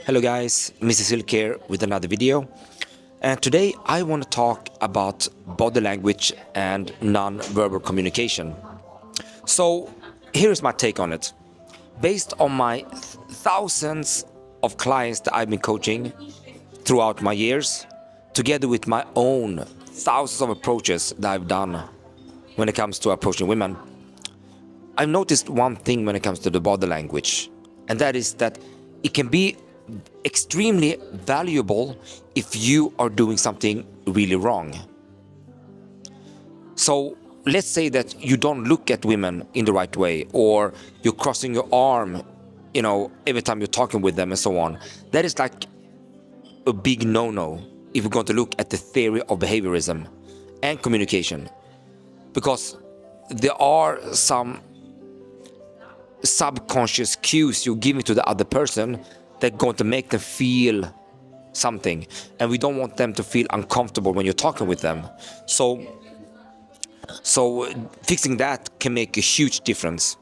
Hello guys, Mrs. Silk here with another video, and today I want to talk about body language and non-verbal communication. So here's my take on it. Based on my thousands of clients that I've been coaching throughout my years, together with my own thousands of approaches that I've done when it comes to approaching women, I've noticed one thing when it comes to the body language, and that is that it can be extremely valuable if you are doing something really wrong. So let's say that you don't look at women in the right way, or you're crossing your arm, every time you're talking with them and so on. That is like a big no-no if you're going to look at the theory of behaviorism and communication, because there are some subconscious cues you're giving to the other person that going to make them feel something, and we don't want them to feel uncomfortable when you're talking with them. So fixing that can make a huge difference.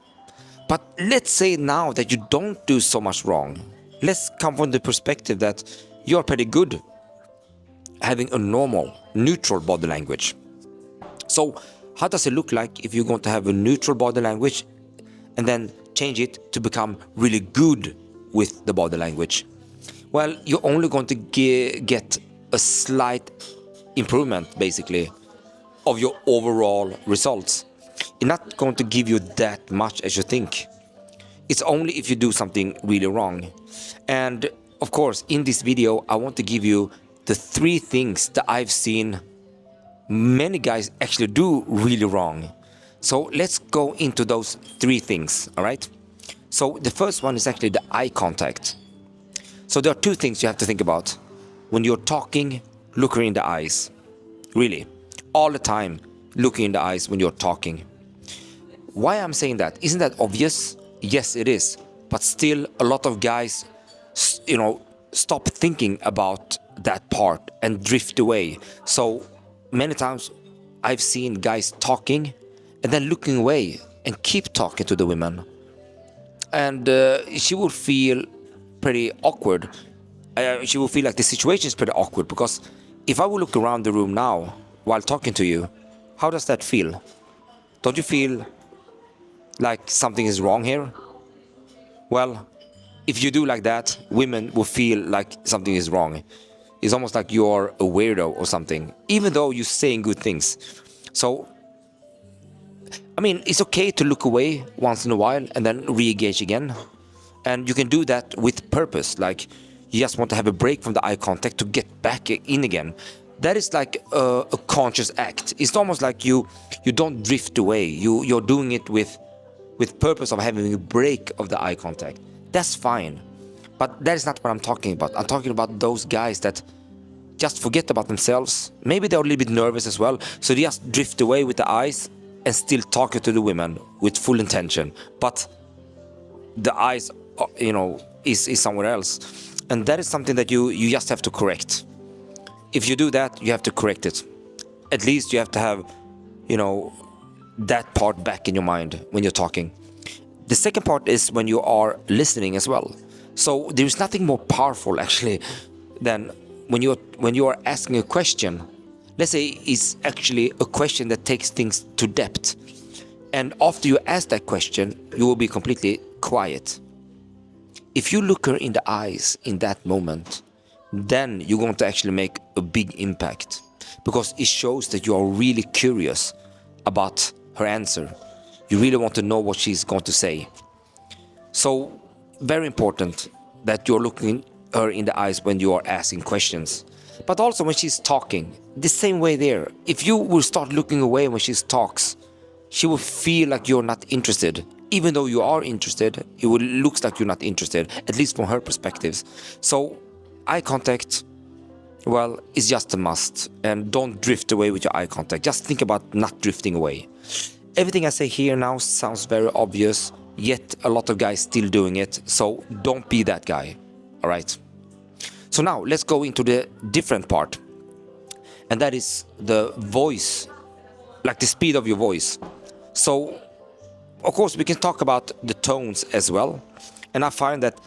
But let's say now that you don't do so much wrong. Let's come from the perspective that you're pretty good having a normal, neutral body language. So how does it look like if you're going to have a neutral body language and then change it to become really good with the body language? Well, you're only going to get a slight improvement, basically, of your overall results. It's not going to give you that much as you think. It's only if you do something really wrong. And of course, in this video, I want to give you the 3 things that I've seen many guys actually do really wrong. So let's go into those 3 things, all right? So the first one is actually the eye contact. So there are 2 things you have to think about. When you're talking, look her in the eyes. Really, all the time, looking in the eyes when you're talking. Why I'm saying that? Isn't that obvious? Yes, it is. But still, a lot of guys, stop thinking about that part and drift away. So many times I've seen guys talking and then looking away and keep talking to the women. And she will feel pretty awkward. She will feel like the situation is pretty awkward, because if I will look around the room now while talking to you, how does that feel? Don't you feel like something is wrong here? Well, if you do like that, women will feel like something is wrong. It's almost like you're a weirdo or something, even though you're saying good things. So it's okay to look away once in a while and then re-engage again. And you can do that with purpose, like you just want to have a break from the eye contact to get back in again. That is like a conscious act. It's almost like you don't drift away. You're doing it with purpose of having a break of the eye contact. That's fine. But that is not what I'm talking about. I'm talking about those guys that just forget about themselves. Maybe they're a little bit nervous as well, so they just drift away with the eyes and still talking to the women with full intention, but the eyes, is somewhere else. And that is something that you just have to correct. If you do that, you have to correct it. At least you have to have, that part back in your mind when you're talking. The second part is when you are listening as well. So there is nothing more powerful actually than when you are asking a question. Let's say it's actually a question that takes things to depth. And after you ask that question, you will be completely quiet. If you look her in the eyes in that moment, then you're going to actually make a big impact, because it shows that you are really curious about her answer. You really want to know what she's going to say. So very important that you're looking her in the eyes when you are asking questions. But also when she's talking, the same way there. If you will start looking away when she talks, she will feel like you're not interested. Even though you are interested, it will look like you're not interested, at least from her perspectives. So eye contact, well, is just a must. And don't drift away with your eye contact. Just think about not drifting away. Everything I say here now sounds very obvious, yet a lot of guys still doing it. So don't be that guy, all right? So now let's go into the different part, and that is the voice, like the speed of your voice. So of course we can talk about the tones as well, and I find that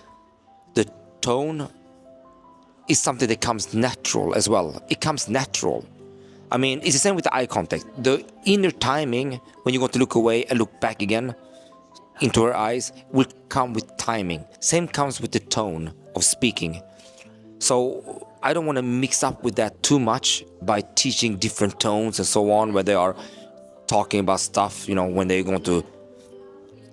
the tone is something that comes natural as well. It comes natural. I mean, it's the same with the eye contact. The inner timing, when you're going to look away and look back again into her eyes, will come with timing. Same comes with the tone of speaking. So I don't want to mix up with that too much by teaching different tones and so on, where they are talking about stuff, when they're going to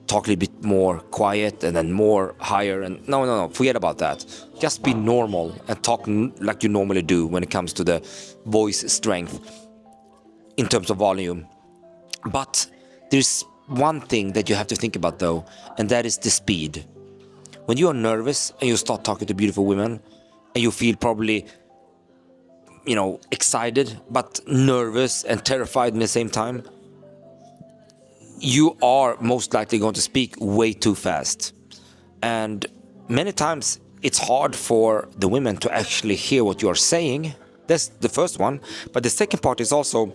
talk a little bit more quiet and then more higher. And no, forget about that. Just be normal and talk like you normally do when it comes to the voice strength in terms of volume. But there's one thing that you have to think about though, and that is the speed. When you are nervous and you start talking to beautiful women and you feel probably excited but nervous and terrified in the same time, you are most likely going to speak way too fast. And many times it's hard for the women to actually hear what you are saying. That's the first one. But the second part is also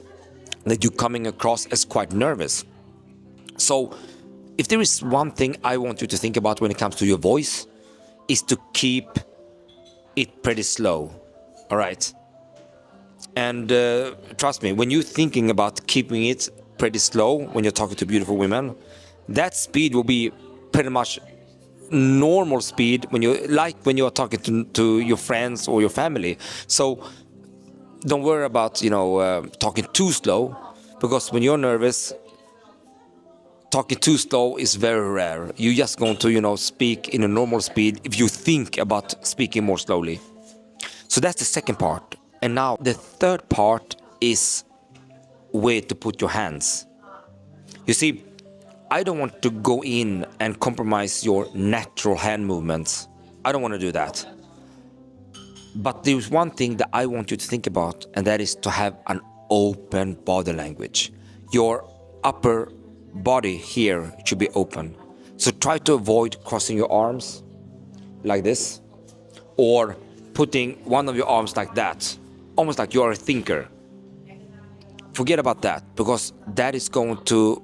that you're coming across as quite nervous. So if there is one thing I want you to think about when it comes to your voice, is to keep it pretty slow. All right. And trust me, when you're thinking about keeping it pretty slow when you're talking to beautiful women, that speed will be pretty much normal speed when you're talking to your friends or your family. So don't worry about talking too slow, because when you're nervous, talking too slow is very rare. You're just going to speak in a normal speed if you think about speaking more slowly. So that's the second part. And now the third part is where to put your hands. You see, I don't want to go in and compromise your natural hand movements. I don't want to do that. But there's one thing that I want you to think about, and that is to have an open body language. Your upper body here should be open. So try to avoid crossing your arms like this, or putting one of your arms like that, almost like you're a thinker. Forget about that, because that is going to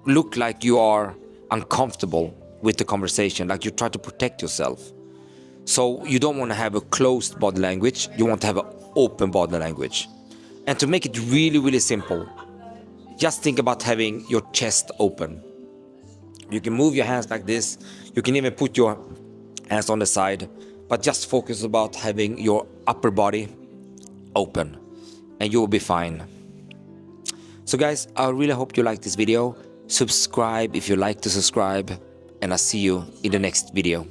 look like you are uncomfortable with the conversation, like you try to protect yourself. So you don't want to have a closed body language, you want to have an open body language. And to make it really, really simple, just think about having your chest open. You can move your hands like this, you can even put your hands on the side, but just focus about having your upper body open, and you will be fine. So guys, I really hope you like this video. Subscribe if you like to subscribe, and I'll see you in the next video.